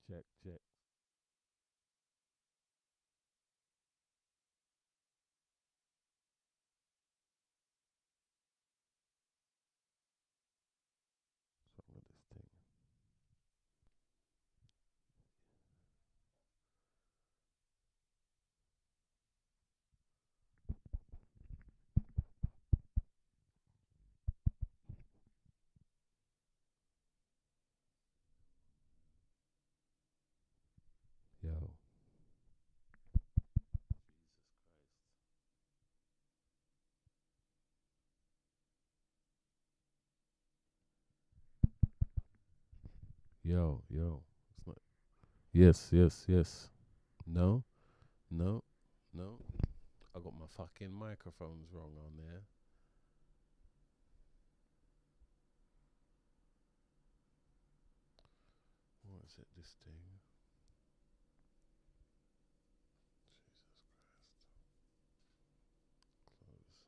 Check, check. What's wrong with this thing? Yo. Yo, yo. It's not. Yes, yes, yes. No, no, no. I got my fucking microphones wrong on there. What is it? This thing? Jesus Christ.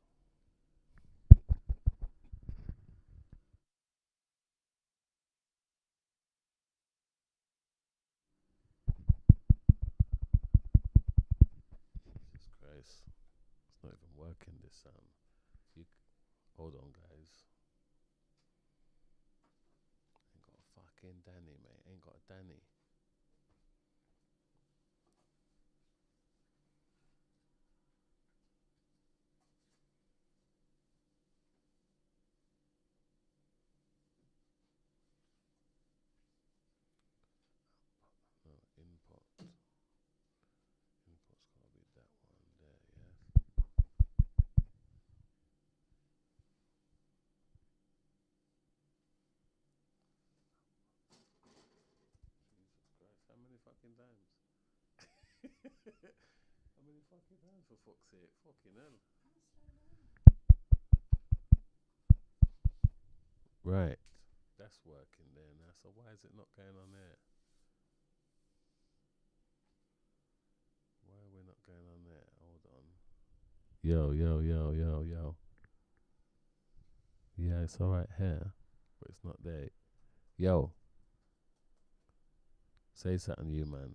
Jesus Christ. It's not even working this you hold on guys. Ain't got a fucking Danny, mate. Ain't got a Danny. No, input. Input's gotta be that one there, yeah. Jesus Christ, how many fucking times? How many fucking times for fuck's sake? Fucking hell. Right. That's working there now. So why is it not going on there? Why are we not going on there? Hold on. Yo, yo, yo, yo, yo. Yeah, it's alright here, but it's not there. Yo, say something, you man.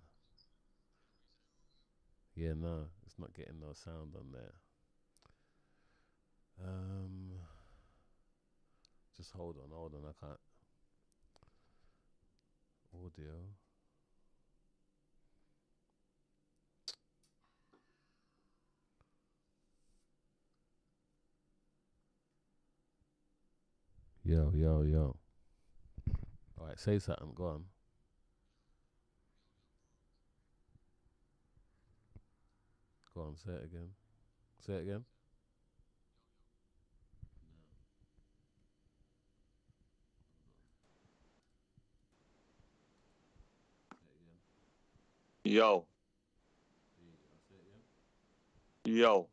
Yeah, no, it's not getting no sound on there. Um, just hold on. I can't. Audio. Yo, yo, yo. All right, say something. Go on. Go on. Say it again. Say it again. Say it again. Yo, There you go. Say it again. yo.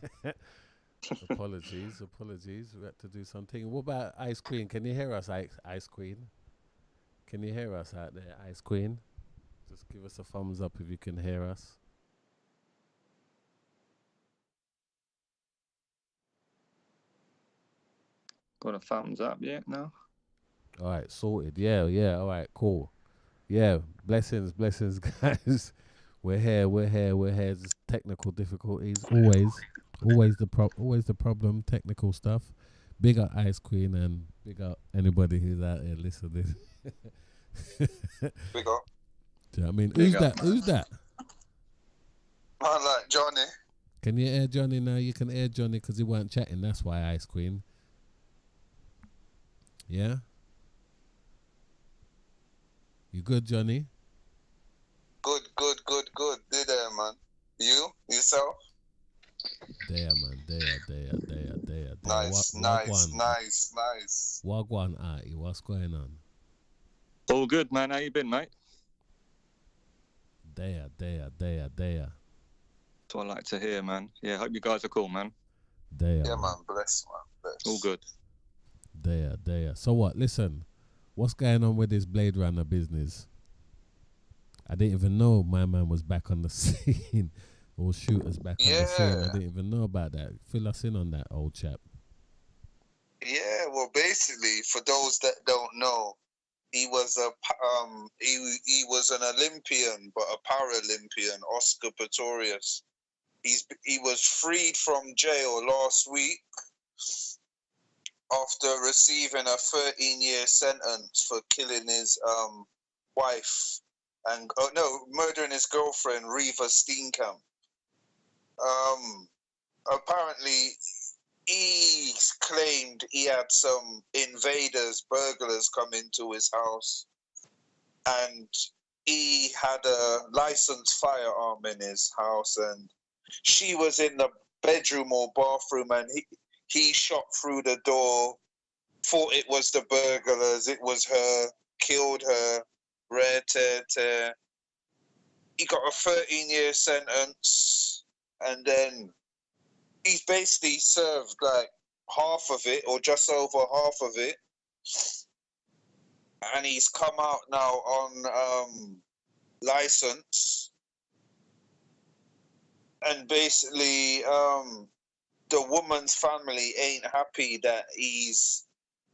All right. Apologies, apologies. We had to do something. What about Ice Queen? Can you hear us, Ice Queen? Can you hear us out there, Ice Queen? Just give us a thumbs up if you can hear us. Got a thumbs up yet now? All right, sorted. Yeah, yeah. All right, cool. Yeah, blessings, blessings, guys. We're here, we're here, we're here. Just technical difficulties, always the problem. Technical stuff. Big up Ice Queen and big up anybody who's out there listening. Big up. Do you know what I mean? Big Who's up, that? man. Who's that? Man like Johnny. Can you air Johnny now? You can air Johnny because he weren't chatting. That's why, Ice Queen. Yeah? You good, Johnny? Good. Be there, man. You? Yourself? There, man. There. Nice. Wagwan, Artie. What's going on? All good, man. How you been, mate? There. That's what I like to hear, man. Yeah, hope you guys are cool, man. There. Yeah, man. Bless. All good. There. So what? Listen, what's going on with this Blade Runner business? I didn't even know my man was back on the scene. Or shooters back on the scene. I didn't even know about that. Fill us in on that, old chap. Yeah, well, basically, for those that don't know, he was he was an Olympian, but a Paralympian, Oscar Pistorius. He was freed from jail last week after receiving a 13-year sentence for killing his wife and murdering his girlfriend Reva Steenkamp. Apparently, he claimed he had some invaders, burglars, come into his house, and he had a licensed firearm in his house, and she was in the bedroom or bathroom, and he shot through the door, thought it was the burglars, it was her, killed her, rare tear tear. He got a 13-year sentence, and then he's basically served like half of it or just over half of it, and he's come out now on license, and basically the woman's family ain't happy that he's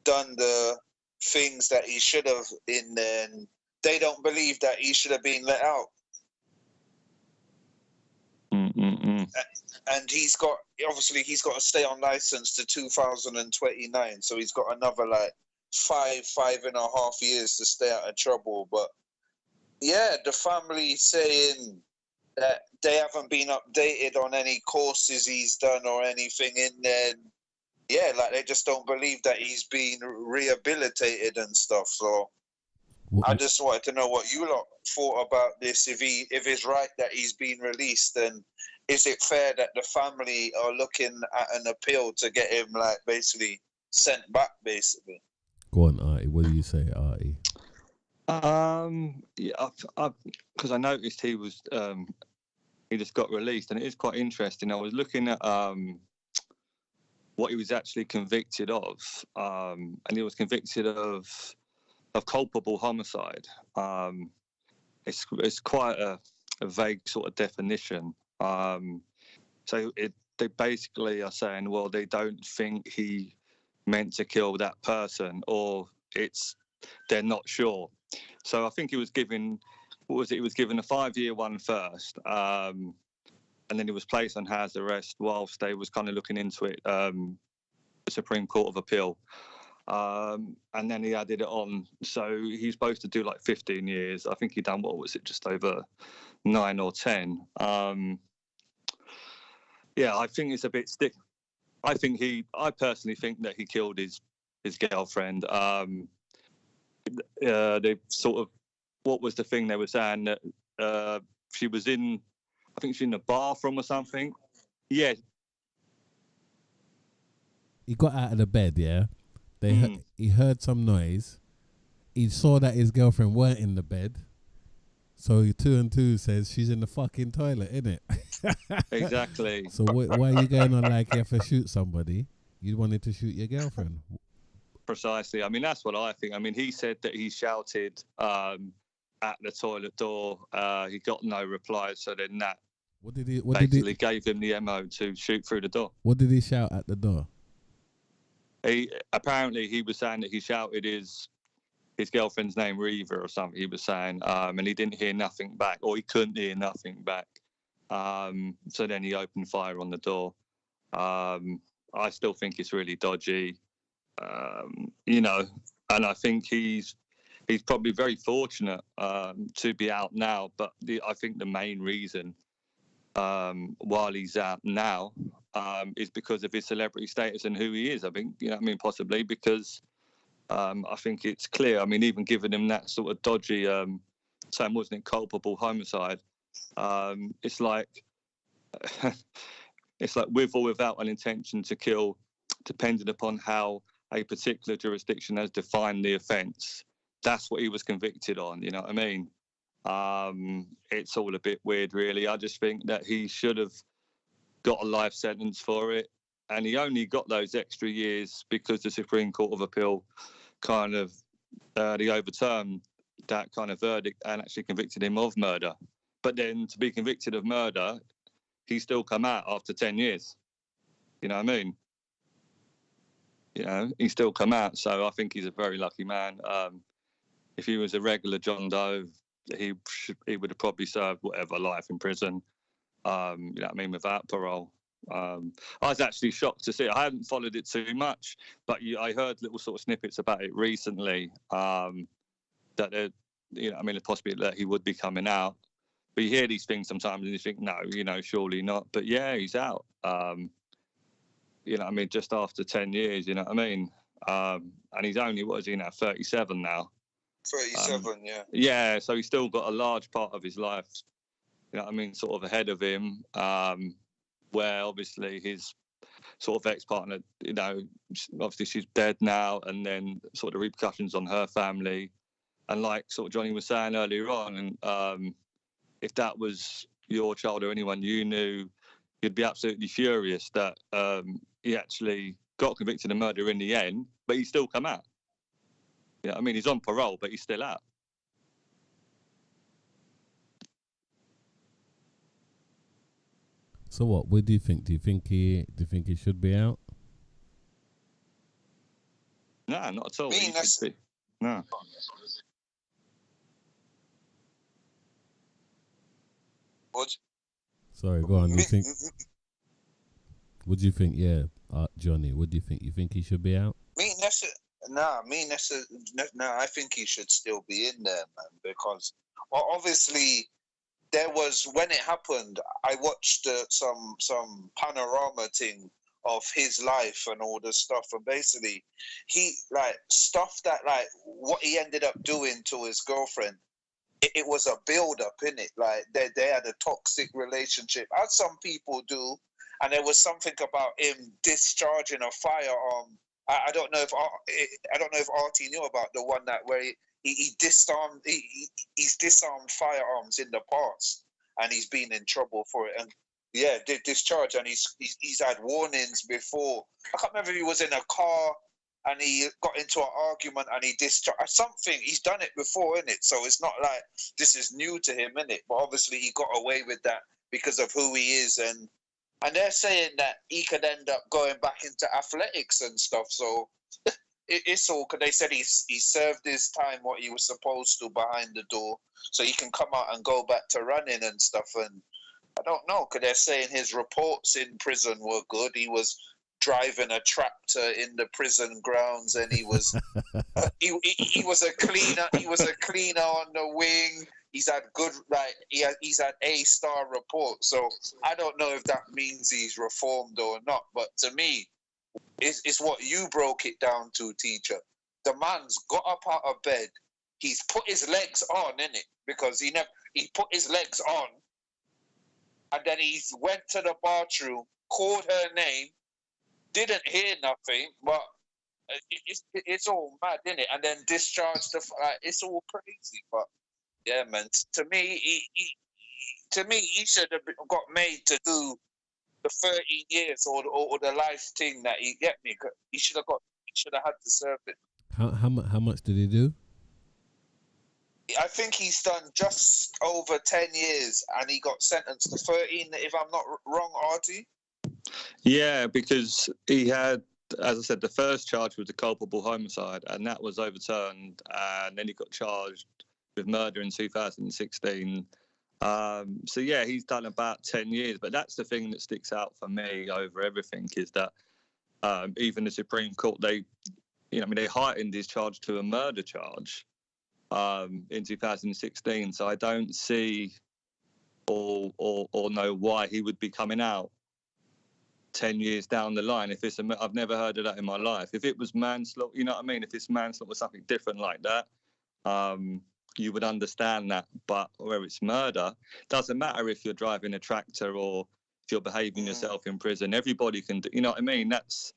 done the things that he should have in there, and they don't believe that he should have been let out. And he's got to stay on license to 2029, so he's got another like 5.5 years to stay out of trouble. But yeah, the family saying that they haven't been updated on any courses he's done or anything in there. Yeah, like they just don't believe that he's been rehabilitated and stuff. So I just wanted to know what you lot thought about this. If it's right that he's been released, then is it fair that the family are looking at an appeal to get him like basically sent back, basically? Go on, Artie. What do you say, Artie? Yeah, because I noticed he was he just got released, and it is quite interesting. I was looking at what he was actually convicted of, and he was convicted of culpable homicide. It's quite a vague sort of definition. So they basically are saying, well, they don't think he meant to kill that person, or they're not sure. So I think he was given, what was it? He was given a 5-year one first, and then he was placed on house arrest whilst they was kind of looking into it, the Supreme Court of Appeal. And then he added it on. So he's supposed to do like 15 years. I think he done, what was it, just over 9 or 10. Yeah, I think it's a bit stick. I personally think that he killed his girlfriend. They sort of, what was the thing they were saying, that she was in, I think she's in the bathroom or something. Yeah. He got out of the bed, yeah. He heard some noise. He saw that his girlfriend weren't in the bed. So 2 and 2 says she's in the fucking toilet, innit? Exactly. So why are you going on like you have to shoot somebody? You wanted to shoot your girlfriend. Precisely. I mean, that's what I think. I mean, he said that he shouted at the toilet door. He got no reply. So then that gave him the MO to shoot through the door. What did he shout at the door? Apparently he was saying that he shouted his girlfriend's name, Reva, or something. He was saying, and he didn't hear nothing back, or he couldn't hear nothing back. So then he opened fire on the door. I still think it's really dodgy, and I think he's probably very fortunate to be out now. But I think the main reason while he's out now is because of his celebrity status and who he is. I think, possibly because I think it's clear. I mean, even giving him that sort of dodgy term, wasn't it, culpable homicide? It's like with or without an intention to kill, depending upon how a particular jurisdiction has defined the offence. That's what he was convicted on. You know what I mean? It's all a bit weird, really. I just think that he should have got a life sentence for it, and he only got those extra years because the Supreme Court of Appeal kind of they overturned that kind of verdict and actually convicted him of murder. But then to be convicted of murder, he still come out after 10 years. You know what I mean? you know, he still come out. So I think he's a very lucky man. If he was a regular John Doe, he would have probably served whatever life in prison. You know what I mean, without parole. I was actually shocked to see it. I hadn't followed it too much, but I heard little sort of snippets about it recently. That you know, I mean, possibly that he would be coming out. But you hear these things sometimes and you think, no, you know, surely not. But yeah, he's out. You know what I mean, just after 10 years, you know what I mean? And he's only, what is he now, 37 now? 37, yeah. Yeah, so he's still got a large part of his life, you know what I mean, sort of ahead of him, where obviously his sort of ex-partner, you know, obviously she's dead now, and then sort of the repercussions on her family. And like sort of Johnny was saying earlier on, if that was your child or anyone you knew, you'd be absolutely furious that he actually got convicted of murder in the end, but he's still come out. Yeah, I mean, he's on parole, but he's still out. So what do you think? Do you think he should be out? No, not at all. No. What? Sorry, go on. What do you think? Yeah, Johnny. What do you think? You think he should be out? I think he should still be in there, man, because obviously there was, when it happened, I watched some panorama thing of his life and all this stuff, and basically he like stuff that like what he ended up doing to his girlfriend. It was a build up, innit? Like they had a toxic relationship, as some people do, and there was something about him discharging a firearm. I don't know if Artie knew about the one that where he's disarmed firearms in the past, and he's been in trouble for it. And yeah, did discharge, and he's had warnings before. I can't remember if he was in a car and he got into an argument and he discharged something. He's done it before, innit? So it's not like this is new to him, innit? But obviously he got away with that because of who he is, and they're saying that he could end up going back into athletics and stuff. So it's all, because they said he served his time, what he was supposed to, behind the door, so he can come out and go back to running and stuff. And I don't know, because they're saying his reports in prison were good. He was driving a tractor in the prison grounds, and he was he was a cleaner. He was a cleaner on the wing. He's had good, like he's had A-star reports. So I don't know if that means he's reformed or not. But to me, it's what you broke it down to, teacher. The man's got up out of bed. He's put his legs on, innit? Because he put his legs on, and then he went to the bathroom, called her name, didn't hear nothing, but it's all mad, innit? And then discharged it's all crazy. But yeah, man. To me, he should have got made to do the 13 years or the life thing that he get me. He should have had to serve it. How much did he do? I think he's done just over 10 years, and he got sentenced to 13. If I'm not wrong, Artie. Yeah, because he had, as I said, the first charge was a culpable homicide, and that was overturned, and then he got charged with murder in 2016. So yeah, he's done about 10 years, but that's the thing that sticks out for me over everything, is that even the Supreme Court, they heightened his charge to a murder charge in 2016. So I don't see or know why he would be coming out 10 years down the line. If it's I've never heard of that in my life. If it was manslaughter, you know what I mean? If it's manslaughter or something different like that, you would understand that. But where it's murder, doesn't matter if you're driving a tractor or if you're behaving yourself in prison. Everybody can do, you know what I mean? That's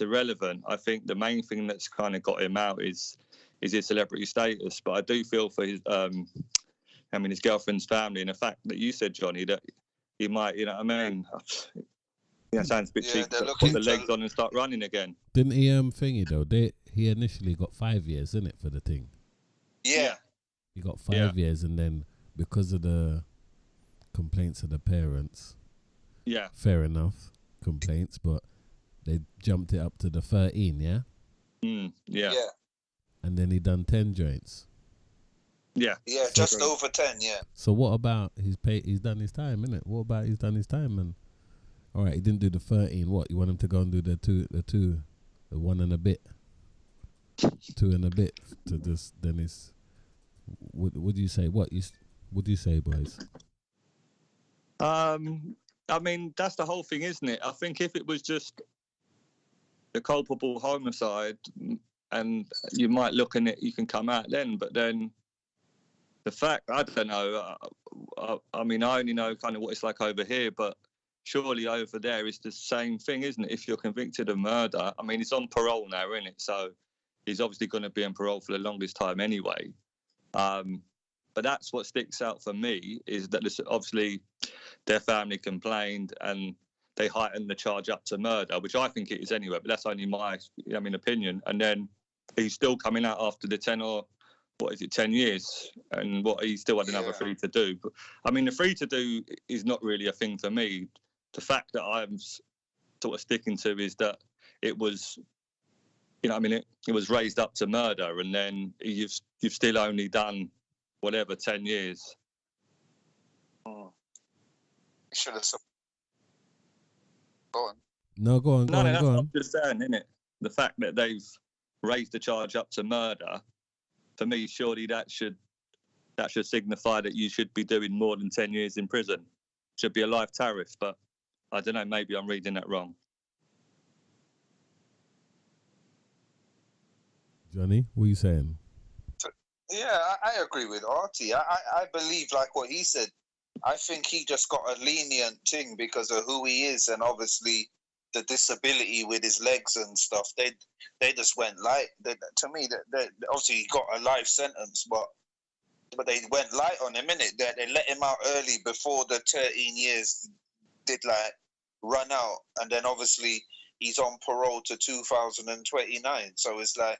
irrelevant. I think the main thing that's kind of got him out is his celebrity status. But I do feel for his his girlfriend's family, and the fact that you said, Johnny, that he might, you know what I mean? Yeah, sounds a bit cheap, but put the legs on and start running again. Didn't he thingy though? He initially got 5 years, isn't it, for the thing? Yeah. He got 5 years, and then because of the complaints of the parents, yeah, fair enough, complaints, but they jumped it up to the 13, yeah? Yeah. And then he done 10 joints. Yeah. Yeah, So- just over 10, yeah. So what about he's done his time, innit? What about he's done his time? And all right, he didn't do the 13. What, you want him to go and do the 1 and a bit, 2 and a bit to this? Then it's would you say what do you say, boys? I mean, that's the whole thing, isn't it? I think if it was just the culpable homicide, and you might look in it, you can come out then. But then the fact, I don't know. I mean, I only know kind of what it's like over here, but surely over there it's the same thing, isn't it? If you're convicted of murder, I mean, he's on parole now, isn't it? So he's obviously going to be on parole for the longest time anyway. But that's what sticks out for me, is that obviously their family complained and they heightened the charge up to murder, which I think it is anyway, but that's only my opinion. And then he's still coming out after the 10 years, and he still had another 3 to do. But I mean, the 3 to do is not really a thing for me. The fact that I'm sort of sticking to is that it was, it was raised up to murder, and then you've still only done whatever 10 years. Should have. Go on. No, go on. That's what I'm just saying, isn't it? The fact that they've raised the charge up to murder, for me, surely that should signify that you should be doing more than 10 years in prison. Should be a life tariff, but I don't know, maybe I'm reading that wrong. Johnny, what are you saying? Yeah, I agree with Artie. I believe, like what he said, I think he just got a lenient thing because of who he is, and obviously the disability with his legs and stuff. They just went light. To me, obviously he got a life sentence, but they went light on him, innit? They let him out early before the 13 years did run out, and then obviously he's on parole to 2029. So it's like,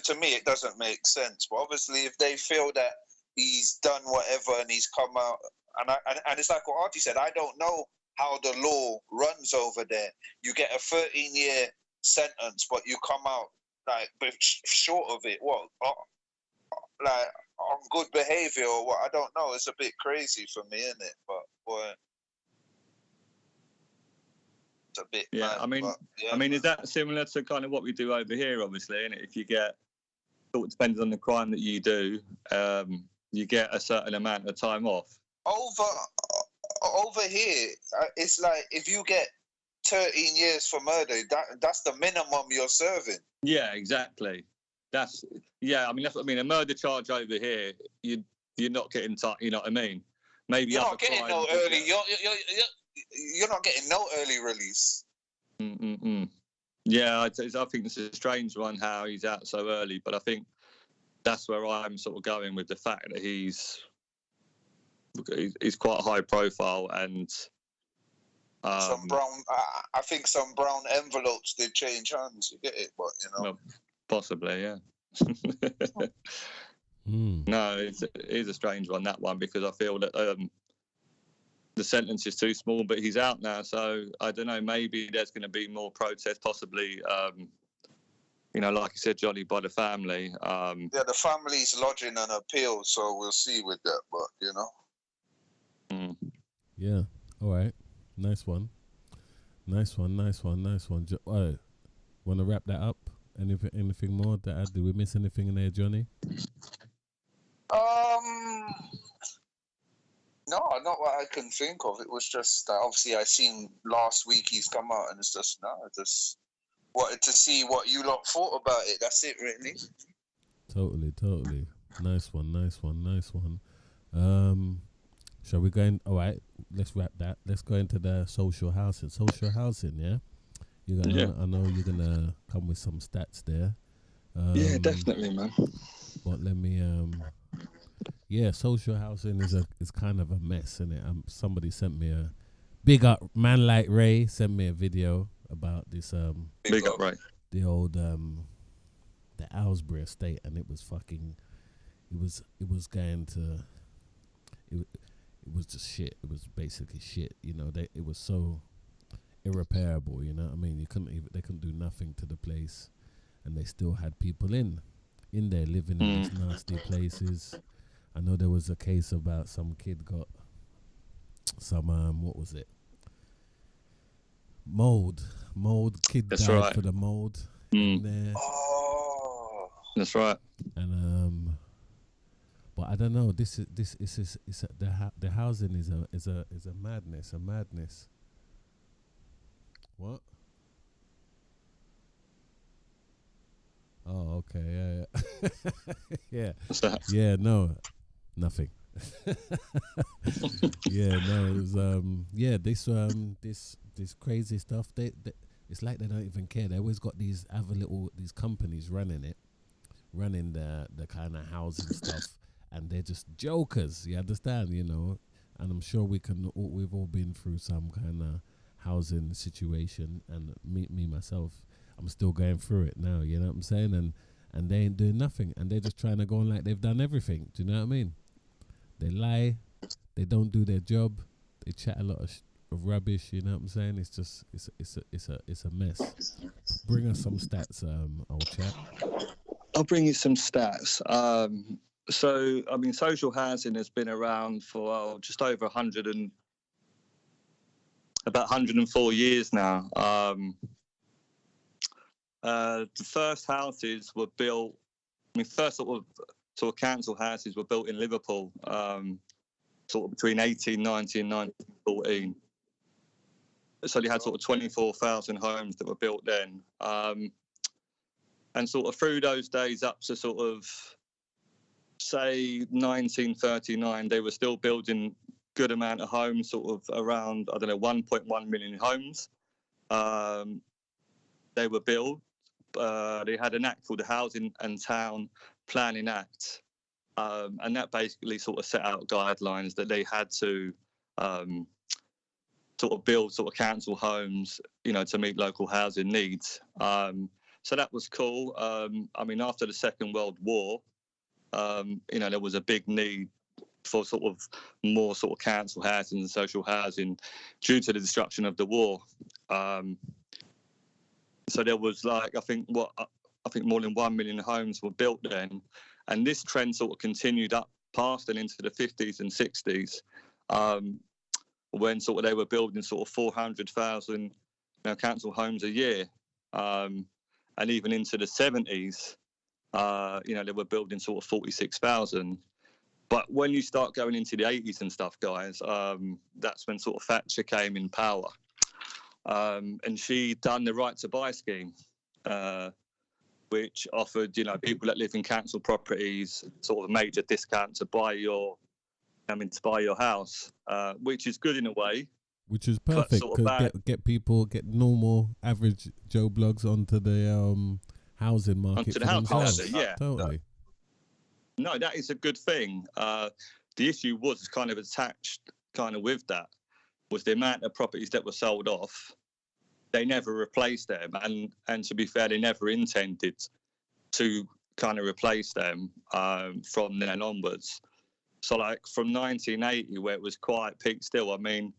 to me it doesn't make sense. But obviously, if they feel that he's done whatever and he's come out, and it's like what Artie said, I don't know how the law runs over there. You get a 13-year sentence, but you come out short of it. What, like on good behavior or what? I don't know. It's a bit crazy for me, isn't it? But boy, it's a bit. Yeah, mad, I mean, is that similar to kind of what we do over here? Obviously, innit? If you get, it depends on the crime that you do. You get a certain amount of time off. Over here, it's like if you get 13 years for murder, that's the minimum you're serving. Yeah, exactly. That's what I mean. A murder charge over here, you're not getting you know what I mean? Maybe you're not getting no early. You're not getting no early release. Yeah, I think it's a strange one how he's out so early, but I think that's where I'm sort of going with the fact that he's quite high profile, and some brown. I think some brown envelopes did change hands. You get it, but well, possibly, yeah. No, it is a strange one, that one, because I feel that the sentence is too small, but he's out now, so I don't know. Maybe there's going to be more protest, possibly. Like you said, Johnny, by the family. Yeah, the family's lodging an appeal, so we'll see with that. But Yeah. All right. Nice one. Want to wrap that up? Anything more to add? Did we miss anything in there, Johnny? No, not what I can think of. It was just obviously I seen last week he's come out, and it's just just wanted to see what you lot thought about it. That's it, really. Totally. Nice one. Shall we go in? All right, let's wrap that. Let's go into the social housing. Yeah. I know you're gonna come with some stats there. Yeah, definitely, man. But let me social housing is kind of a mess, isn't it? Somebody sent me a big up man like Ray sent me a video about this big up Ray. The old the Aylesbury estate, and it was going to it was just shit. It was basically shit. It irreparable. You know what I mean? They couldn't do nothing to the place, and they still had people in there living in these nasty places. I know there was a case about some kid got some what was it? Mold. Kid That's died right. for the mold in there. Oh, That's right. And but I don't know. The housing is a madness. What? Oh, okay. Yeah. What's that? Yeah. No, nothing. Yeah. No. It was this crazy stuff. They it's like they don't even care. They always got these these companies running the kind of housing stuff, and they're just jokers. You understand? And I'm sure we've all been through some kind of housing situation, and me myself, I'm still going through it now. You know what I'm saying? And they ain't doing nothing, and they're just trying to go on like they've done everything. Do you know what I mean? They lie, they don't do their job, they chat a lot of rubbish. You know what I'm saying? It's just it's a mess. Bring us some stats, old chap. I'll bring you some stats. So, I mean, social housing has been around for just over about 104 years now. The first houses were built. I mean, first sort of council houses were built in Liverpool, sort of between 1890 and 1914. So you had sort of 24,000 homes that were built then. And sort of through those days up to sort of, say, 1939, they were still building good amount of homes, sort of around, 1.1 million homes. They were built. They had an act called the Housing and Town Planning Act. And that basically sort of set out guidelines that they had to sort of build sort of council homes, to meet local housing needs. So that was cool. I mean, after the Second World War, there was a big need for sort of more sort of council housing and social housing due to the destruction of the war. So there was I think more than 1 million homes were built then, and this trend sort of continued up past and into the 50s and 60s, when sort of they were building sort of 400,000 council homes a year. And even into the 70s, they were building sort of 46,000. But when you start going into the 80s and stuff, guys, that's when sort of Thatcher came in power. And she done the right to buy scheme, which offered, people that live in council properties sort of a major discount to buy your house, which is good in a way. Which is perfect because get normal average Joe Blogs onto the housing market onto the house, yeah, totally. No, that is a good thing. The issue was kind of attached, kind of with that, was the amount of properties that were sold off. They never replaced them, and to be fair, they never intended to kind of replace them from then onwards. So, from 1980, where it was quite peak still, there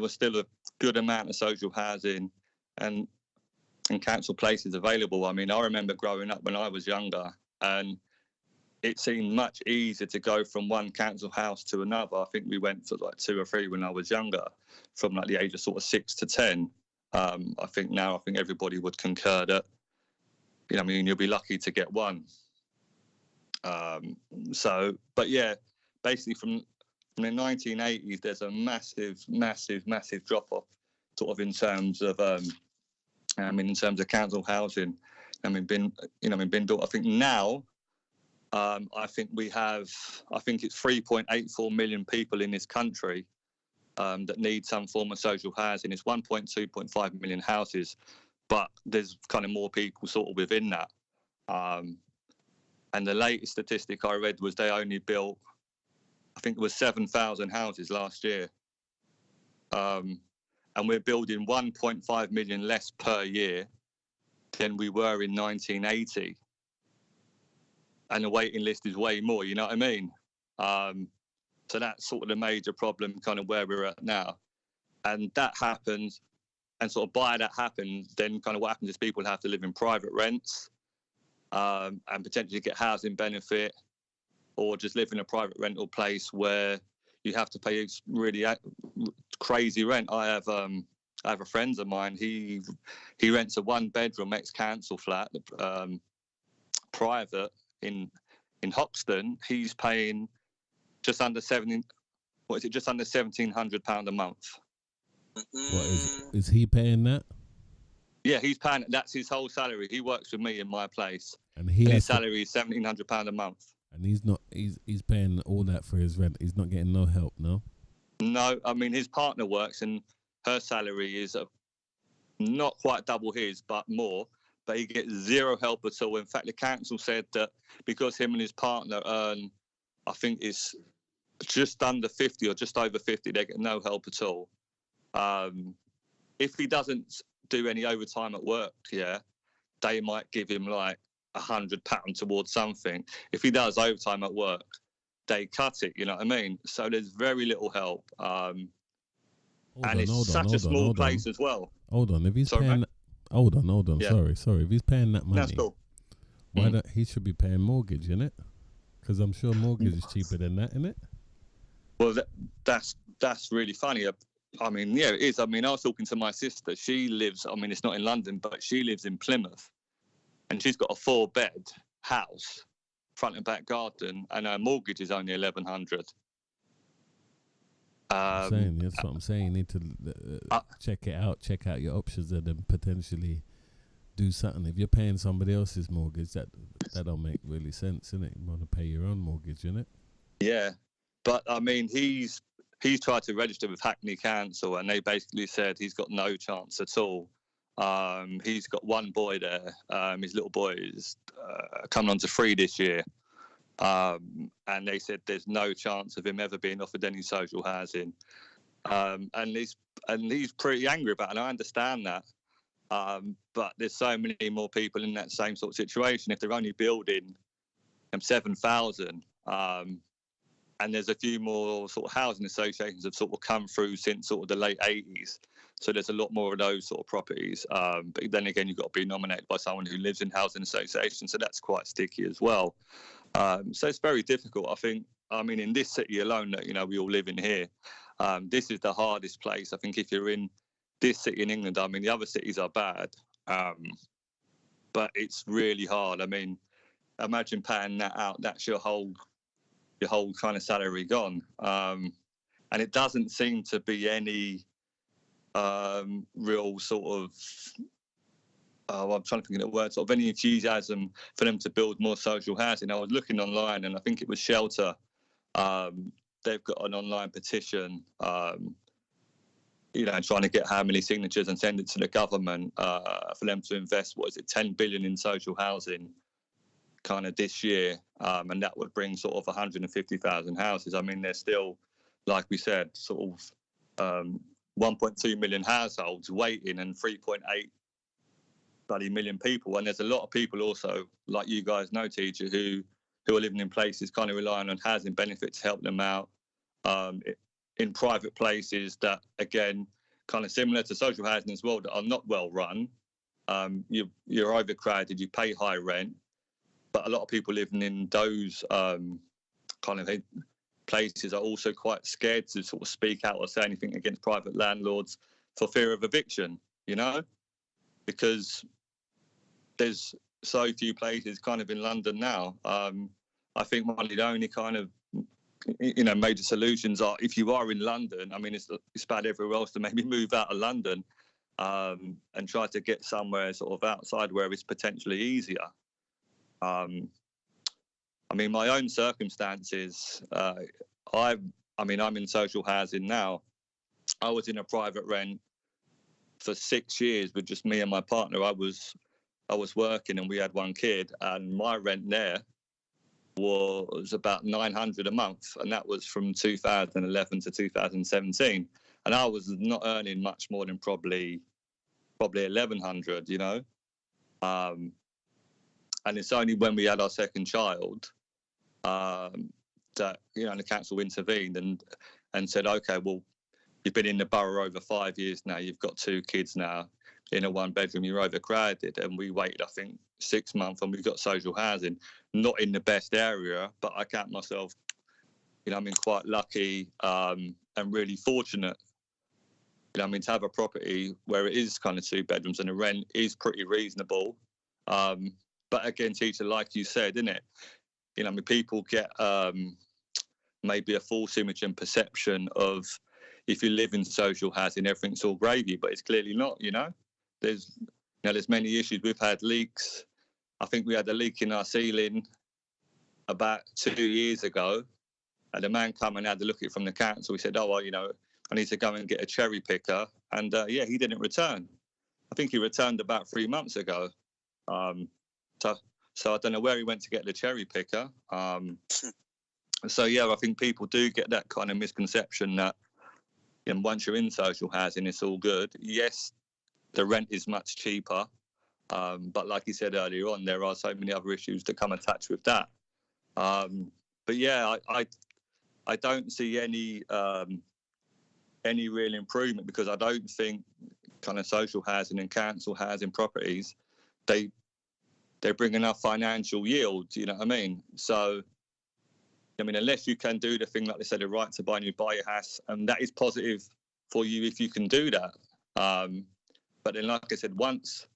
was still a good amount of social housing and council places available. I remember growing up when I was younger, and it seemed much easier to go from one council house to another. I think we went for 2 or 3 when I was younger, from the age of sort of 6 to 10. I think everybody would concur that, you'll be lucky to get one. But yeah, basically from the 1980s, there's a massive drop off, sort of in terms of council housing. Been built. I think now, I think it's 3.84 million people in this country that need some form of social housing. It's 1.2.5 million houses, but there's kind of more people sort of within that. And the latest statistic I read was they only built, I think it was 7,000 houses last year. And we're building 1.5 million less per year than we were in 1980. And the waiting list is way more, you know what I mean? So that's sort of the major problem, kind of where we're at now. And that happens and sort of by that happen, then kind of what happens is people have to live in private rents, and potentially get housing benefit, or just live in a private rental place where you have to pay really crazy rent. I have a friend of mine. He rents a 1-bedroom ex-council flat, private in Hoxton. He's paying just under £1,700 a month. What is he paying that? Yeah, he's paying. That's his whole salary. He works with me in my place, and his salary is £1,700 a month. And he's paying all that for his rent. He's not getting no help, no. No, I mean his partner works, and her salary is not quite double his, but more. But he gets zero help at all. In fact, the council said that because him and his partner earn, I think it's just under 50 or just over 50, they get no help at all. If he doesn't do any overtime at work, they might give him like £100 towards something. If he does overtime at work, they cut it. You know what I mean? So there's very little help. And it's such a small place as well. Hold on, if he's paying. Hold on. Yeah. Sorry. If he's paying that money, that's cool. Why don't he should be paying mortgage, innit? Because I'm sure mortgage is cheaper than that, innit? Well, that's really funny. I mean, yeah, it is. I mean, I was talking to my sister. She lives, I mean, it's not in London, but she lives in Plymouth. And she's got a 4-bed house, front and back garden, and her mortgage is only £1,100. That's what I'm saying. You need to check it out. Check out your options, and then potentially do something. If you're paying somebody else's mortgage, that don't make really sense, innit? You want to pay your own mortgage, innit? Yeah, but I mean, he's tried to register with Hackney Council, and they basically said he's got no chance at all. He's got one boy there. His little boy is coming on to 3 this year. And they said there's no chance of him ever being offered any social housing. And he's pretty angry about it, and I understand that. But there's so many more people in that same sort of situation. If they're only building 7,000, and there's a few more sort of housing associations have sort of come through since sort of the late 80s. So there's a lot more of those sort of properties. But then again, you've got to be nominated by someone who lives in housing associations. So that's quite sticky as well. So it's very difficult. I mean, in this city alone that, we all live in here, this is the hardest place. I think if you're in this city in England, I mean, the other cities are bad, but it's really hard. I mean, imagine paying that out. That's your whole kind of salary gone. And it doesn't seem to be any real sort of, I'm trying to think of the word, sort of any enthusiasm for them to build more social housing. I was looking online, and I think it was Shelter. They've got an online petition, trying to get how many signatures and send it to the government for them to invest, 10 billion in social housing kind of this year. And that would bring sort of 150,000 houses. I mean, there's still, like we said, sort of 1.2 million households waiting and 3.8 million people. And there's a lot of people also, like you guys know, teacher, who are living in places kind of relying on housing benefits to help them out in private places that, again, kind of similar to social housing as well, that are not well run. You're overcrowded, you pay high rent, but a lot of people living in those kind of places are also quite scared to sort of speak out or say anything against private landlords for fear of eviction, because there's so few places kind of in London now. I think one of the only kind of, major solutions are, if you are in London, I mean, it's bad everywhere else, to maybe move out of London and try to get somewhere sort of outside where it's potentially easier. I mean, my own circumstances, I'm in social housing now. I was in a private rent for 6 years with just me and my partner. I was working, and we had one kid, and my rent there was about 900 a month, and that was from 2011 to 2017. And I was not earning much more than probably 1,100, and it's only when we had our second child that the council intervened and said, okay, well, you've been in the borough over 5 years now. You've got 2 kids now in a 1-bedroom. You're overcrowded, and we waited, I think, 6 months, and we got social housing. Not in the best area, but I count myself, quite lucky and really fortunate. To have a property where it is kind of 2 bedrooms and the rent is pretty reasonable. But again, teacher, like you said, isn't it? People get maybe a false image and perception of if you live in social housing, everything's all gravy, but it's clearly not. There's many issues. We've had leaks. I think we had a leak in our ceiling about 2 years ago, and a man come and had a look at it from the council. He said, "Oh, well, I need to go and get a cherry picker," and he didn't return. I think he returned about 3 months ago. So I don't know where he went to get the cherry picker. So I think people do get that kind of misconception that once you're in social housing, it's all good. Yes, the rent is much cheaper, but like you said earlier on, there are so many other issues that come attached with that. But I don't see any real improvement, because I don't think kind of social housing and council housing properties, they bring enough financial yield. You know what I mean? So, unless you can do the thing, like they said, the right to buy, and you buy your house, and that is positive for you if you can do that. But then, like I said, once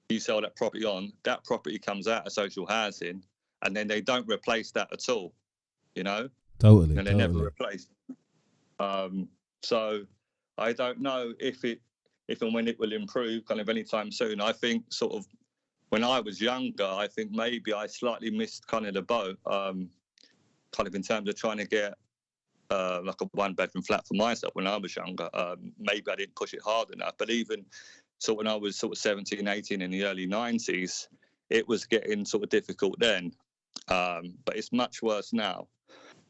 you sell that property on, that property comes out of social housing, and then they don't replace that at all. Totally. And they're never replaced. So I don't know if and when it will improve kind of anytime soon. I think sort of when I was younger, I think maybe I slightly missed kind of the boat, kind of in terms of trying to get like a 1-bedroom flat for myself when I was younger. Maybe I didn't push it hard enough. But even when I was sort of 17, 18 in the early 90s, it was getting sort of difficult then. But it's much worse now.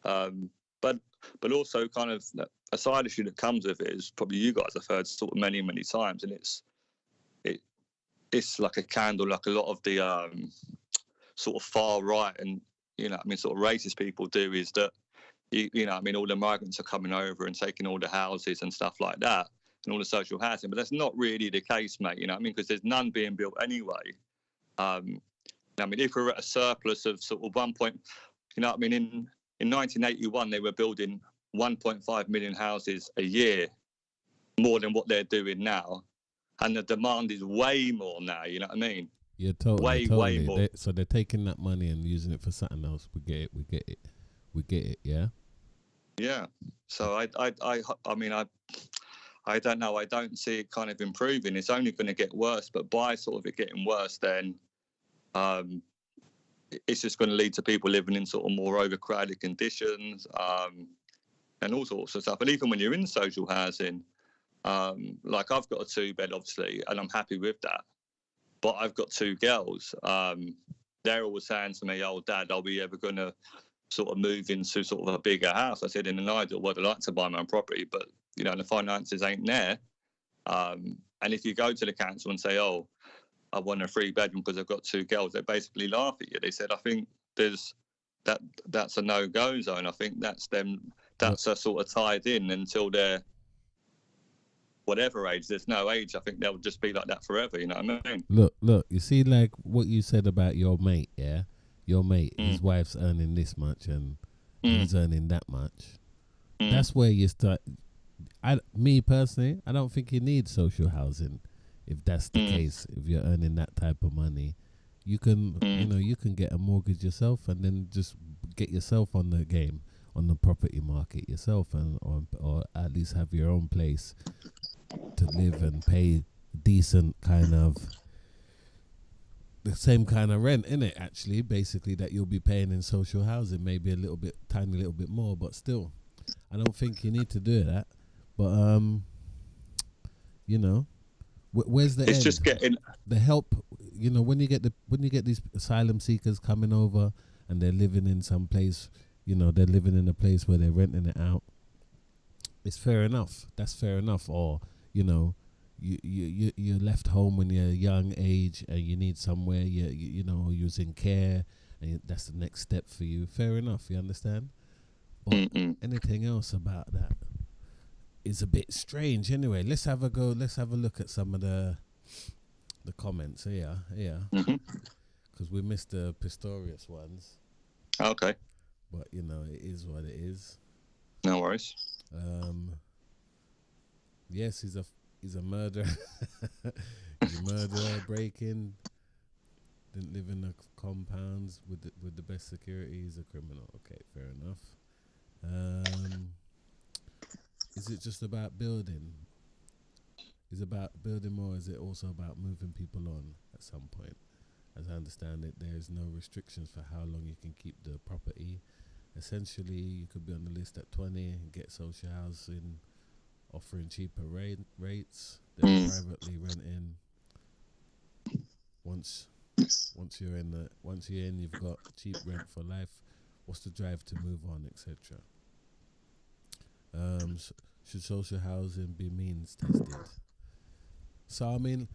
But also kind of a side issue that comes with it is probably you guys have heard sort of many, many times, and it's like a candle, like a lot of the sort of far right and sort of racist people do, is that all the migrants are coming over and taking all the houses and stuff like that and all the social housing, but that's not really the case, mate. Because there's none being built anyway. If we're at a surplus of sort of in 1981 they were building 1.5 million houses a year, more than what they're doing now, and the demand is way more now. You know what I mean? Yeah, totally. Way more. So they're taking that money and using it for something else. We get it. Yeah. Yeah. So I don't know. I don't see it kind of improving. It's only going to get worse. But by sort of it getting worse, then it's just going to lead to people living in sort of more overcrowded conditions and all sorts of stuff. And even when you're in social housing, like I've got a 2-bed, obviously, and I'm happy with that. But I've got 2 girls. They're always saying to me, "Oh, Dad, are we ever going to sort of move into sort of a bigger house?" I said, in an ideal world, I'd like to buy my own property, but, the finances ain't there. And if you go to the council and say, "Oh, I want a 3-bedroom because I've got 2 girls," they basically laugh at you. They said, "I think that's a no-go zone. I think that's a sort of tied in until they're whatever age. There's no age. I think they'll just be like that forever." You know what I mean? Look. You see, like what you said about your mate. Yeah, your mate. His wife's earning this much, and he's earning that much. That's where you start. Me personally, I don't think you need social housing. If that's the case, if you're earning that type of money, you can, you can get a mortgage yourself, and then just get yourself on the game, on the property market yourself, and or at least have your own place to live and pay decent kind of the same kind of rent in it, actually, basically, that you'll be paying in social housing, maybe tiny little bit more, but still, I don't think you need to do that. But where's the It's end? just getting The help, when you get these asylum seekers coming over and they're living in some place, they're living in a place where they're renting it out. It's fair enough. That's fair enough. Or you're left home when you're a young age and you need somewhere. You're in care, and that's the next step for you. Fair enough. You understand? But anything else about that? is a bit strange. Anyway, let's have a go. Let's have a look at some of the comments here, because we missed the Pistorius ones. Okay. But you know, it is what it is. No worries. Yes, he's a murderer. He's a murderer, breaking. Didn't live in the compounds with the best security. He's a criminal. Okay, fair enough. Is it just about building? Is it about building more? Is it also about moving people on at some point? As I understand it, there is no restrictions for how long you can keep the property. Essentially, you could be on the list at 20 and get social housing, offering cheaper rates. Then privately renting. Once you're in, you've got cheap rent for life. What's the drive to move on, etc. Should social housing be means tested? So I mean,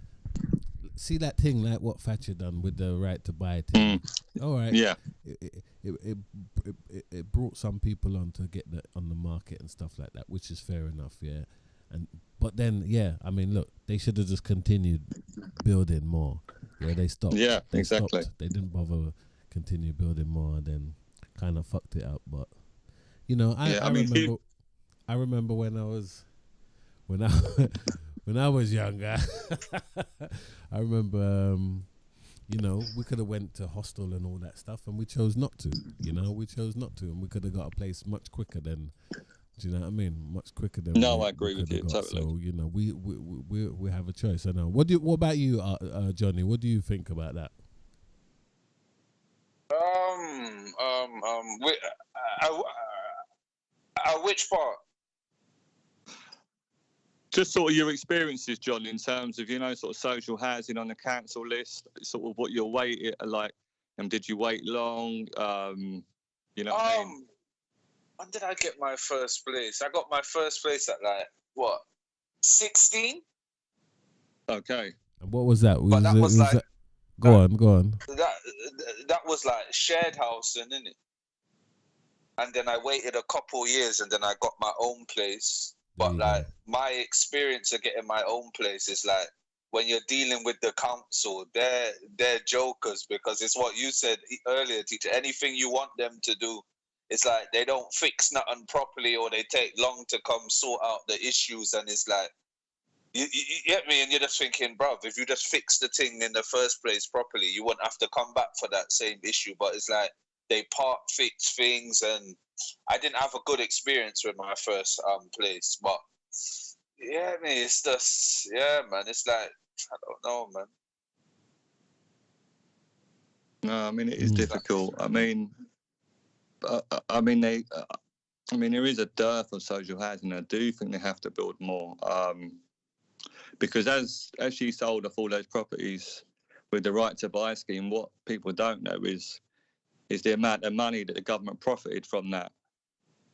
see that thing like what Thatcher done with the right to buy thing. All right. Yeah. It brought some people on to get that on the market and stuff like that, which is fair enough. Yeah. But then, yeah, I mean, look, they should have just continued building more. Yeah, they stopped. Yeah, exactly. They didn't bother continue building more, and then kind of fucked it up. But you know, I remember when I was younger. I remember, you know, we could have went to hostel and all that stuff, and we chose not to. You know, and we could have got a place much quicker than. Do you know what I mean? Much quicker than. No, I agree with you totally. So you know, we have a choice. I know. What about you, Johnny? What do you think about that? Which part? Just sort of your experiences, John, in terms of, you know, sort of social housing on the council list, sort of what your wait like, and did you wait long? You know what I mean? When did I get my first place? I got my first place at like, what, 16? Okay. And what was that? Go on. That was like shared housing, innit? And then I waited a couple years and then I got my own place. But like my experience of getting my own place is like when you're dealing with the council, they're jokers, because it's what you said earlier, teacher. Anything you want them to do, it's like they don't fix nothing properly, or they take long to come sort out the issues, and it's like you get me, and you're just thinking, bruv, if you just fix the thing in the first place properly, you wouldn't have to come back for that same issue. But it's like they fix things, and I didn't have a good experience with my first place. But yeah, I mean, it's just, yeah, man, it's like, I don't know, man. No, I mean, it is difficult. I mean, there is a dearth of social housing. I do think they have to build more, because as she sold off all those properties with the right to buy scheme, what people don't know is the amount of money that the government profited from that.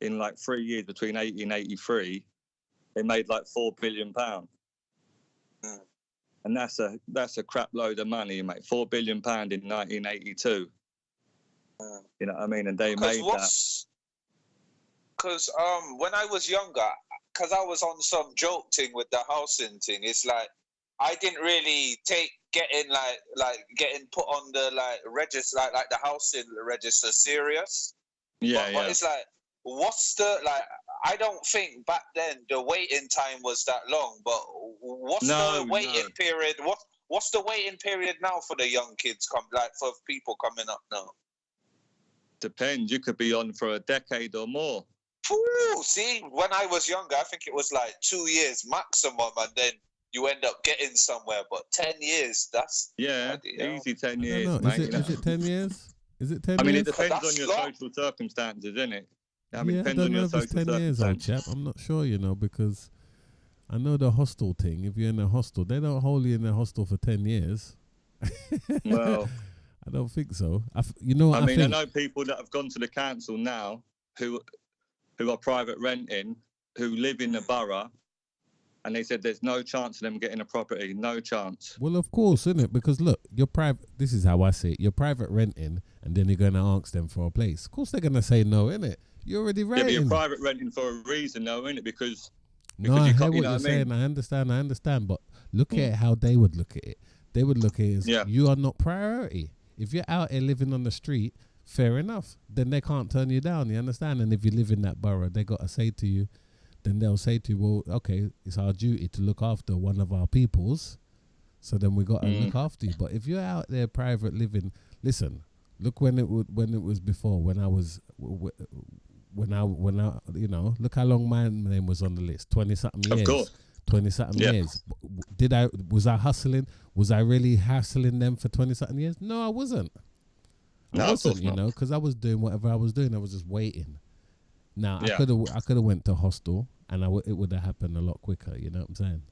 In like 3 years, between 80 and 83, they made like £4 billion. And that's a crap load of money, mate. £4 billion in 1982. You know what I mean? And they made that. Because when I was younger, because I was on some joke thing with the housing thing, it's like I didn't really take getting put on the like register, like the housing register serious. Yeah, but it's like, what's the, like, I don't think back then the waiting time was that long, but what's the waiting period? What's the waiting period now for the young kids for people coming up now? Depends. You could be on for a decade or more. Ooh, see, when I was younger, I think it was like 2 years maximum, and then you end up getting somewhere. But 10 years, that's... Yeah, easy 10 years, mate. Is it 10 years? Is it 10 years? I mean, it depends on your social circumstances, isn't it? I mean, it depends on your social circumstances. 10 years, old chap. I'm not sure, you know, because I know the hostel thing. If you're in a hostel, they don't hold you in a hostel for 10 years. Well... I don't think so. I know people that have gone to the council now who are private renting, who live in the borough, and they said there's no chance of them getting a property, no chance. Well, of course, isn't it? Because look, you're private. This is how I see it. You're private renting, and then you're going to ask them for a place. Of course, they're going to say no, innit? You're already renting. Yeah, but you're private renting for a reason, though, innit? Because No, because I you hear can't. You what know you're what I saying. mean? I understand. But look at it how they would look at it. They would look at it as Yeah. you are not priority. If you're out here living on the street, fair enough. Then they can't turn you down. You understand? And if you live in that borough, they got to say to you, then they'll say to you, well, okay, it's our duty to look after one of our peoples. So then we got to look after you. But if you're out there private living, listen, look when it was before, when I was when I you know, look how long my name was on the list, 20 something years. Of course. 20 something Yeah. years. Was I hustling? Was I really hassling them for 20 something years? No, I wasn't. No, I of wasn't, course you not. know, because I was doing whatever I was doing. I was just waiting. Now Yeah. I could have went to hostel and it would have happened a lot quicker. You know what I'm saying?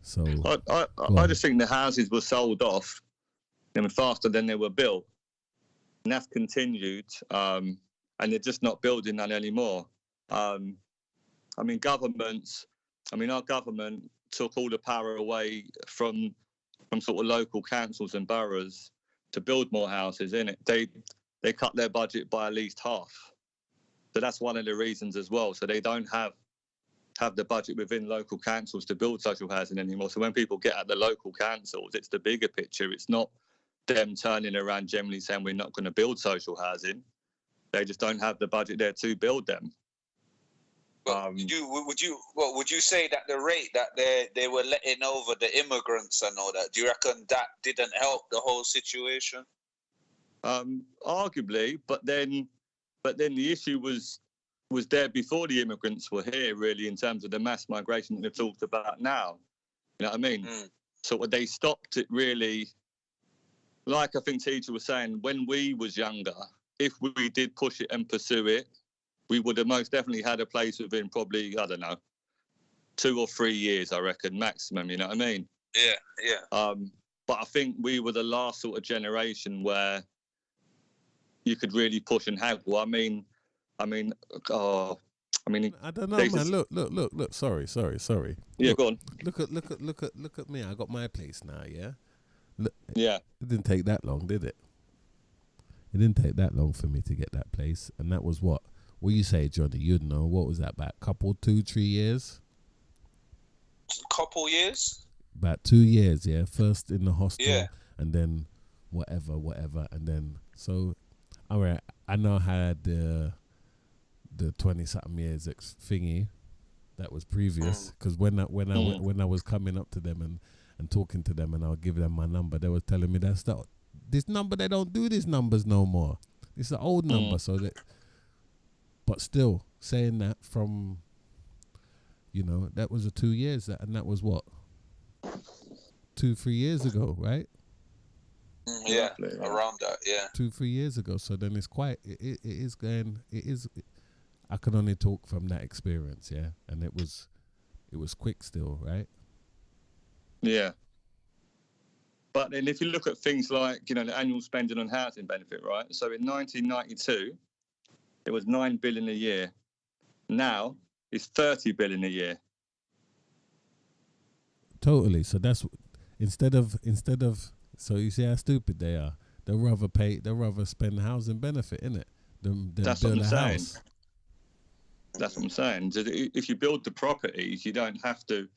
So I just think the houses were sold off, faster than they were built, and that's continued. And they're just not building none anymore. I mean, our government took all the power away from sort of local councils and boroughs to build more houses. Innit? They cut their budget by at least half. So that's one of the reasons as well. So they don't have the budget within local councils to build social housing anymore. So when people get at the local councils, it's the bigger picture. It's not them turning around generally saying we're not going to build social housing. They just don't have the budget there to build them. But would you say that the rate that they were letting over the immigrants and all that, do you reckon that didn't help the whole situation? Arguably, but then the issue was there before the immigrants were here, really, in terms of the mass migration that they've talked about now. You know what I mean? So they stopped it really, like I think Teacher was saying, when we was younger, if we did push it and pursue it, we would have most definitely had a place within probably, I don't know, 2 or 3 years, I reckon, maximum, you know what I mean? Yeah. But I think we were the last sort of generation where you could really push and haggle. I mean, I don't know, man. Look. Sorry. Yeah, look, go on. Look at me. I got my place now. Yeah. Look, Yeah. It didn't take that long, did it? It didn't take that long for me to get that place, and that was what you say, Johnny. You'd know what was that, about couple 2-3 years? Couple years. About 2 years, yeah. First in the hostel, Yeah. and then whatever, and then so. All right, I know I had the 20 something years thingy that was previous, because when I was coming up to them and talking to them, and I'll give them my number, they was telling me that's this number, they don't do these numbers no more. It's an old number, so that. But still, saying that from, that was 2 years, and that was what, 2-3 years ago, right? Yeah, around that, yeah. 2-3 years ago. So then it's quite. It is. I can only talk from that experience, yeah, and it was quick still, right? Yeah. But then if you look at things like, the annual spending on housing benefit, right? So in 1992, it was 9 billion a year. Now it's 30 billion a year. Totally. So that's instead of. So you see how stupid they are. They'll rather spend housing benefit, innit? Than That's build what I'm a saying. house. That's what I'm saying. If you build the properties, you don't have to,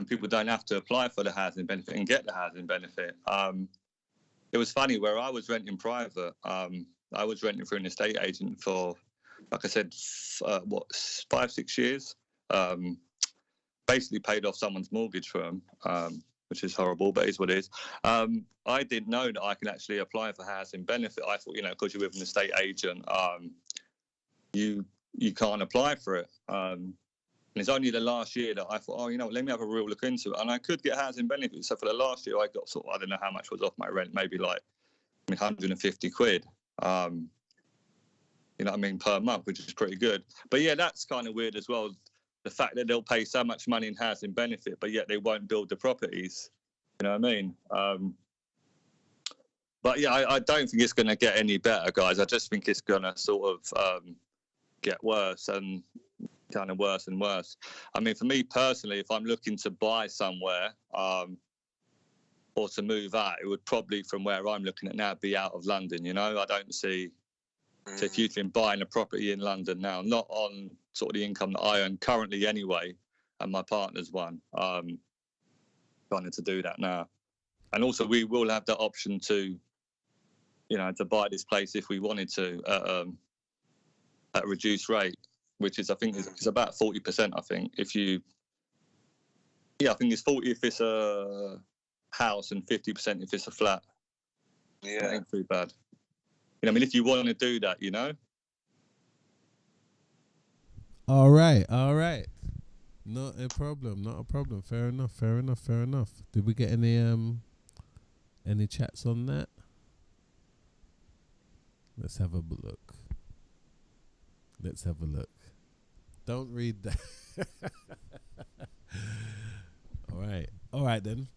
people don't have to apply for the housing benefit and get the housing benefit. It was funny where I was renting private. I was renting through an estate agent for, like I said, 5-6 years. Basically paid off someone's mortgage for them, which is horrible, but it's what it is. I didn't know that I can actually apply for housing benefit. I thought, because you're with an estate agent, you can't apply for it. And it's only the last year that I thought, let me have a real look into it. And I could get housing benefits. So for the last year, I got I don't know how much was off my rent, maybe like 150 quid. You know what I mean, per month, which is pretty good. But yeah, that's kind of weird as well. The fact that they'll pay so much money in housing benefit, but yet they won't build the properties. You know what I mean? But yeah, I don't think it's going to get any better, guys. I just think it's going to sort of get worse and kind of worse and worse. I mean, for me personally, if I'm looking to buy somewhere or to move out, it would probably, from where I'm looking at now, be out of London. I don't see the future in buying a property in London now, not on sort of the income that I earn currently anyway. and my partner's one. Trying to do that now, and also we will have the option to, to buy this place if we wanted to at a reduced rate, which is I think is about 40%. I think I think it's 40 if it's a house and 50% if it's a flat. Yeah, that ain't too bad. If you want to do that, All right. Not a problem. Fair enough. Did we get any chats on that? Let's have a look. Don't read that. All right then.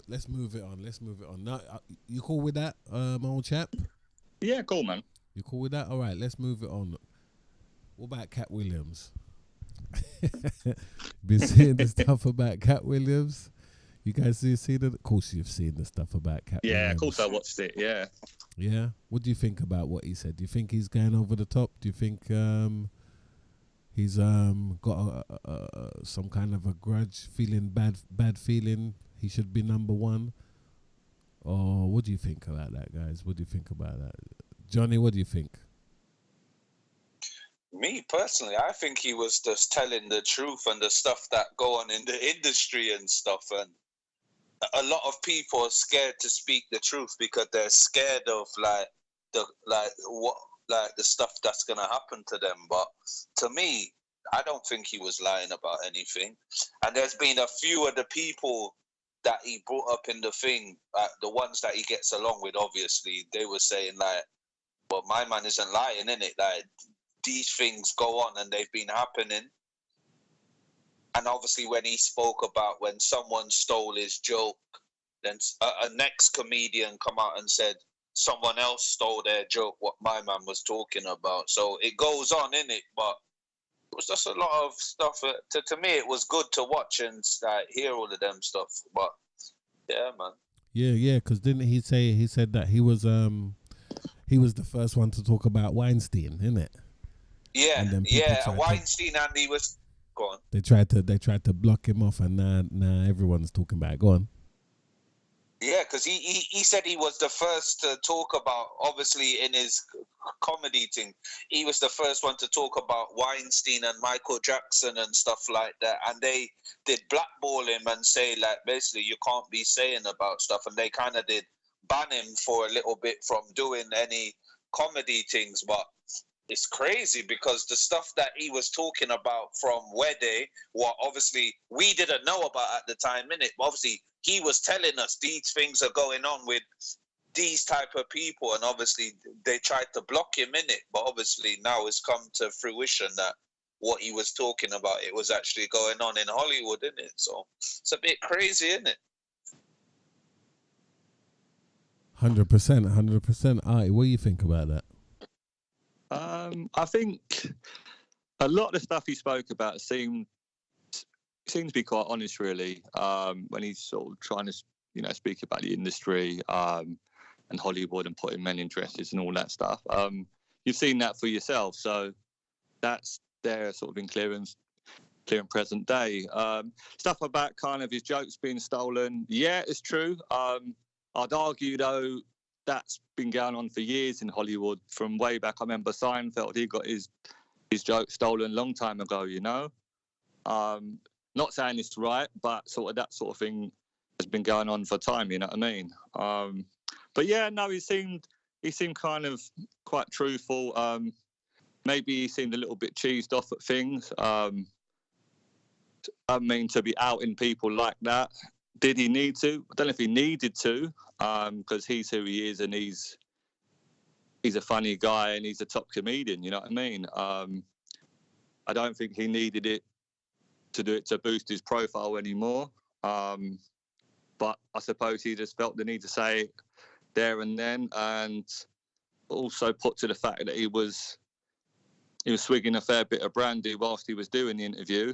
Let's move it on. Now, you cool with that, my old chap? Yeah, cool, man. You cool with that? All right, let's move it on. What about Cat Williams? Been seeing the stuff about Cat Williams? You guys seen it? Of course you've seen the stuff about Cat Williams. Yeah, of course I watched it, yeah. Yeah? What do you think about what he said? Do you think he's going over the top? Do you think he's got some kind of a grudge, bad feeling he should be number one? Or what do you think about that, guys? What do you think about that? Johnny, what do you think? Me personally, I think he was just telling the truth and the stuff that go on in the industry and stuff. And a lot of people are scared to speak the truth because they're scared of the stuff that's gonna happen to them. But to me, I don't think he was lying about anything. And there's been a few of the people that he brought up in the thing, the ones that he gets along with, obviously, they were saying well, my man isn't lying, innit? These things go on and they've been happening. And obviously when he spoke about when someone stole his joke, then a next comedian come out and said someone else stole their joke, what my man was talking about. So it goes on, innit? But it was just a lot of stuff. To me, it was good to watch and hear all of them stuff. But yeah, man. Yeah, because didn't he said that he was the first one to talk about Weinstein, innit? Yeah, Weinstein, and he was gone. They tried to block him off, and now everyone's talking about it. Go on. Yeah, because he said he was the first to talk about, obviously in his comedy thing, he was the first one to talk about Weinstein and Michael Jackson and stuff like that, and they did blackball him and say basically you can't be saying about stuff, and they kind of did ban him for a little bit from doing any comedy things. But it's crazy because the stuff that he was talking about from Wede, what obviously we didn't know about at the time, innit? Obviously, he was telling us these things are going on with these type of people, and obviously they tried to block him, innit? But obviously now it's come to fruition that what he was talking about, it was actually going on in Hollywood, innit? So it's a bit crazy, innit? 100%. Artie, what do you think about that? I think a lot of the stuff he spoke about seemed to be quite honest, really. When he's sort of trying to, speak about the industry and Hollywood and putting men in dresses and all that stuff. You've seen that for yourself, so that's there, sort of in clear and present day. Stuff about kind of his jokes being stolen. Yeah, it's true. I'd argue though, that's been going on for years in Hollywood from way back. I remember Seinfeld, he got his joke stolen a long time ago, Not saying it's right, but sort of that sort of thing has been going on for time, you know what I mean? But yeah, no, he seemed kind of quite truthful. Maybe he seemed a little bit cheesed off at things. I mean, to be outing people like that, did he need to? I don't know if he needed to, because he's who he is, and he's a funny guy and he's a top comedian, you know what I mean? I don't think he needed it to do it to boost his profile anymore. But I suppose he just felt the need to say it there and then, and also put to the fact that he was swigging a fair bit of brandy whilst he was doing the interview.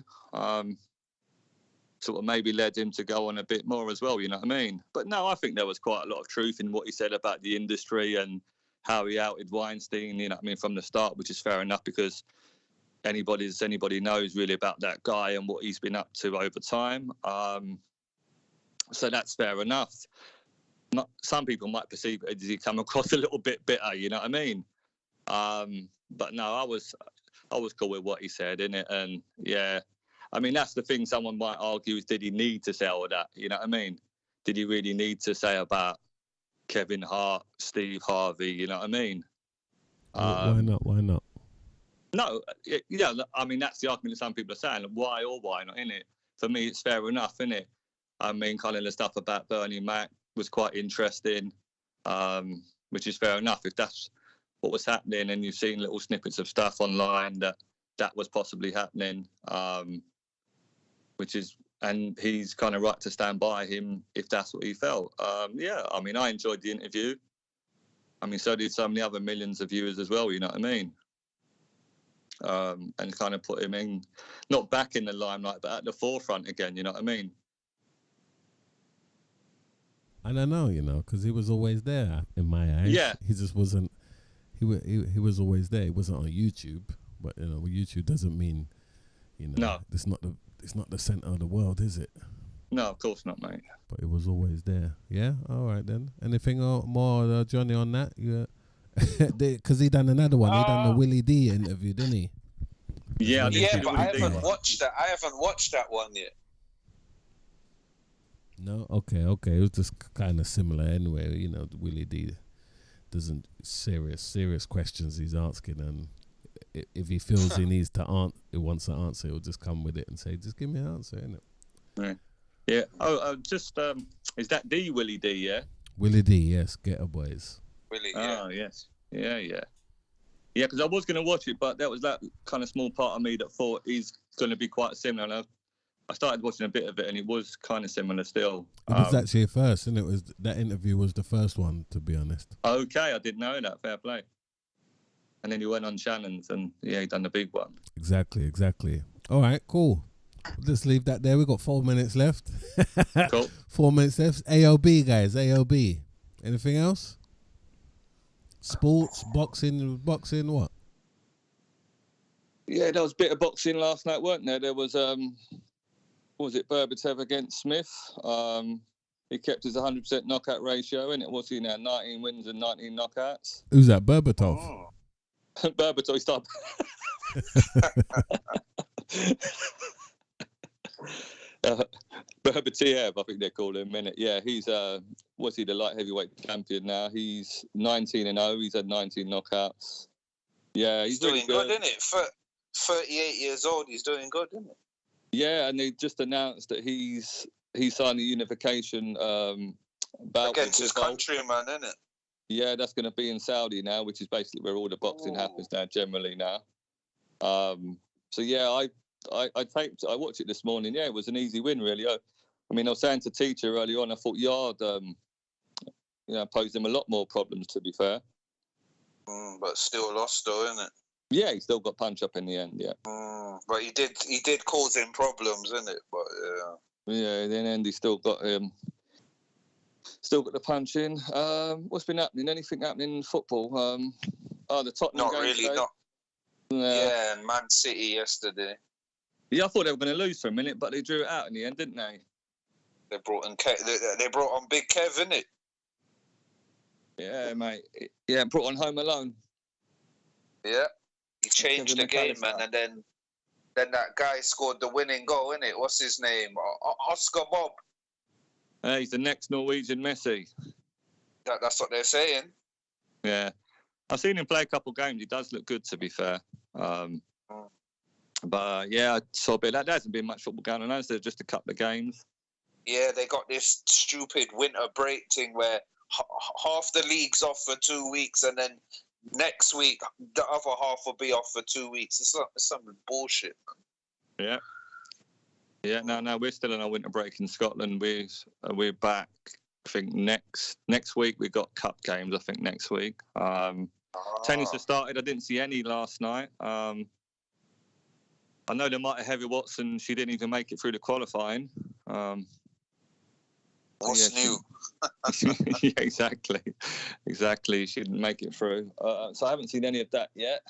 Sort of maybe led him to go on a bit more as well, you know what I mean? But no, I think there was quite a lot of truth in what he said about the industry and how he outed Weinstein, you know what I mean, from the start, which is fair enough because anybody knows really about that guy and what he's been up to over time. So that's fair enough. Some people might perceive it as he come across a little bit bitter, you know what I mean? But no, I was cool with what he said, innit? And yeah, I mean, that's the thing someone might argue is, did he need to say all that? You know what I mean? Did he really need to say about Kevin Hart, Steve Harvey, you know what I mean? Why not? Why not? No, yeah, I mean, that's the argument that some people are saying. Why or why not, innit? For me, it's fair enough, innit? I mean, kind of the stuff about Bernie Mac was quite interesting, which is fair enough. If that's what was happening and you've seen little snippets of stuff online that was possibly happening, and he's kind of right to stand by him if that's what he felt. Yeah, I mean, I enjoyed the interview. I mean, so did so many other millions of viewers as well, you know what I mean? And kind of put him in, not back in the limelight, but at the forefront again, you know what I mean? And I know, you know, because he was always there in my eyes. Yeah. He just wasn't, he was always there. He wasn't on YouTube, but, you know, YouTube doesn't mean, you know, No. it's not the center of the world, is it? No, of course not, mate. But it was always there. Yeah, all right then. Anything more, Johnny, on that? Yeah, because he done another one. He done the Willie D interview, didn't he? Yeah, Yeah, but I Willie D haven't one. watched that. I haven't watched that one yet. No, okay. It was just kind of similar anyway. You know, Willie D doesn't serious questions he's asking, and if he feels he needs to he wants an answer, he'll just come with it and say, "Just give me an answer," innit? Yeah. Yeah. Oh, just is that D Willie D? Yeah. Willie D, yes, Getter Boys. Really? Yeah. Oh yes. Yeah. Yeah. Yeah, because I was going to watch it, but there was that kind of small part of me that thought he's going to be quite similar. And I started watching a bit of it, and it was kind of similar still. It was actually a first, and it was that interview was the first one, to be honest. Okay, I didn't know that. Fair play. And then he went on challenge, and yeah, he done the big one. Exactly. All right, cool. We'll just leave that there. We got 4 minutes left. Cool. 4 minutes left. AOB, guys. AOB. Anything else? Sports, boxing, what? Yeah, there was a bit of boxing last night, weren't there? There was what was it, Berbatov against Smith? He kept his 100% knockout ratio, and it was he now 19 wins and 19 knockouts. Who's that? Berbatov. Oh. Berbatov stopped. Berbatov, I think they call him, innit? Yeah, he's what's he, the light heavyweight champion now? He's 19-0. He's had 19 knockouts. Yeah, he's doing really good, isn't it? 38 years old. He's doing good, isn't it? Yeah, and they just announced that he signed the unification bout against his countryman, isn't it? Yeah, that's going to be in Saudi now, which is basically where all the boxing happens now, generally now. So yeah, I watched it this morning. Yeah, it was an easy win, really. I mean, I was saying to teacher earlier on, I thought Yard, posed him a lot more problems, to be fair. But still lost, though, isn't it? Yeah, he still got punch up in the end. Yeah. But he did cause him problems, isn't it? But yeah, in the end, he still got the punch in. What's been happening? Anything happening in football? The Tottenham not game really. today? Not. Yeah, and Man City yesterday. Yeah, I thought they were going to lose for a minute, but they drew it out in the end, didn't they? They brought on Big Kev, innit? Yeah, mate. Yeah, brought on Home Alone. Yeah, he changed the game, man, and then that guy scored the winning goal, innit? What's his name? Oscar Bob. He's the next Norwegian Messi. That's what they're saying. Yeah, I've seen him play a couple of games. He does look good, to be fair. But yeah, I saw a bit. There hasn't been much football going on. There's just a couple of games. Yeah, they got this stupid winter break thing where half the league's off for 2 weeks, and then next week the other half will be off for 2 weeks. It's some bullshit, man. Yeah. No, we're still on our winter break in Scotland. We're back. I think next week we got cup games. I think next week. Tennis has started. I didn't see any last night. I know there might have Heavy Watson. She didn't even make it through the qualifying. What's new? Yeah, exactly. She didn't make it through. So I haven't seen any of that yet.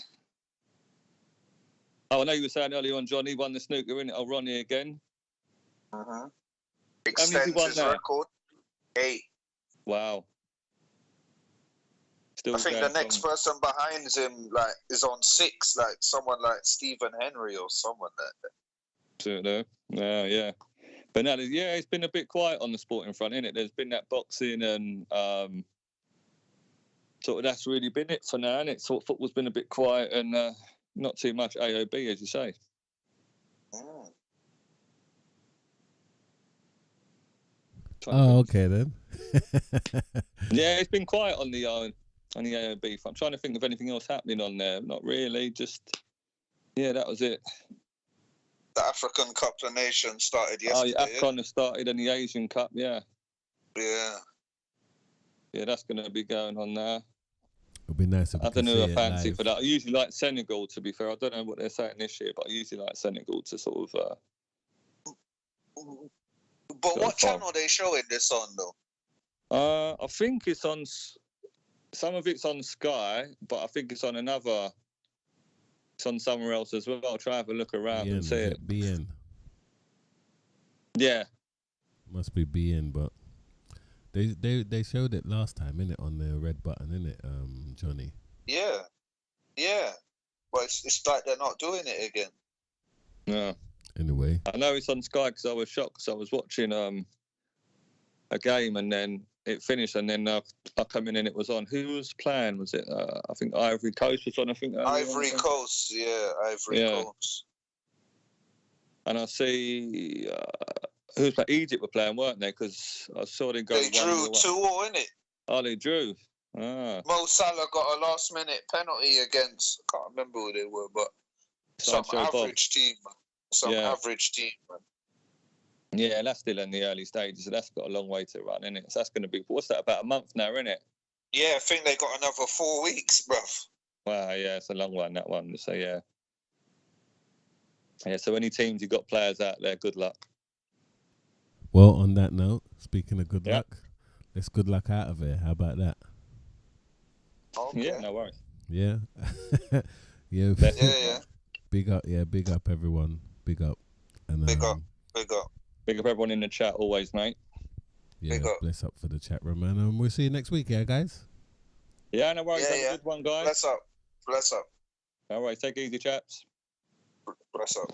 Oh, I know you were saying earlier on, Johnny won the snooker, innit? Oh, Ronnie again. Mm-hmm. How many Extends he won his now? record. 8. Wow. Still I think going the next strong. person behind him is on 6, like someone like Stephen Henry or someone like that. Yeah. But no, it's been a bit quiet on the sporting front, innit? There's been that boxing and sort of that's really been it for now, innit? Sort of football's been a bit quiet and not too much AOB, as you say. Mm. Oh, okay then. Yeah, it's been quiet on the AOB front. I'm trying to think of anything else happening on there. Not really. Just that was it. The African Cup of Nations started Oh, yesterday. AFCON has started and the Asian Cup. Yeah, that's going to be going on there. It'd be nice if we I don't could know see a it fancy live. for that. I usually like Senegal, to be fair. I don't know what they're saying this year, but I usually like Senegal to sort of. But what channel are they showing this on, though? I think it's on. Some of it's on Sky, but I think it's on another. It's on somewhere else as well. I'll try to have a look around and see it. BN? Yeah. Must be BN, but they showed it last time, innit, on the red button, innit, Johnny? Yeah. But it's like they're not doing it again. No. Anyway. I know it's on Sky because I was shocked because I was watching a game and then it finished and then I come in and it was on. Who was playing? Was it? I think Ivory Coast was on. I think Ivory Coast, Ivory Coast. And I see who's playing. Egypt were playing, weren't they? Because I saw them go. They drew 2-2, innit? Oh, they drew. Ah. Mo Salah got a last-minute penalty against. I can't remember who they were, but some average team. Average team, man. Yeah, that's still in the early stages, so that's got a long way to run, innit? So that's going to be, what's that, about a month now, innit? Yeah, I think they got another 4 weeks, bruv. Wow, yeah, it's a long one, that one. So, yeah. Yeah, so any teams you've got players out there, good luck. Well, on that note, speaking of good luck, let's good luck out of here. How about that? Okay. Yeah, no worries. Yeah. Yeah. Big up everyone. Big up. And Big up. Big up everyone in the chat always, mate. Yeah, bless up for the chat room, man. And we'll see you next week, guys. Yeah, no worries. Have a good one, guys. Bless up. All right, take it easy, chaps. Bless up.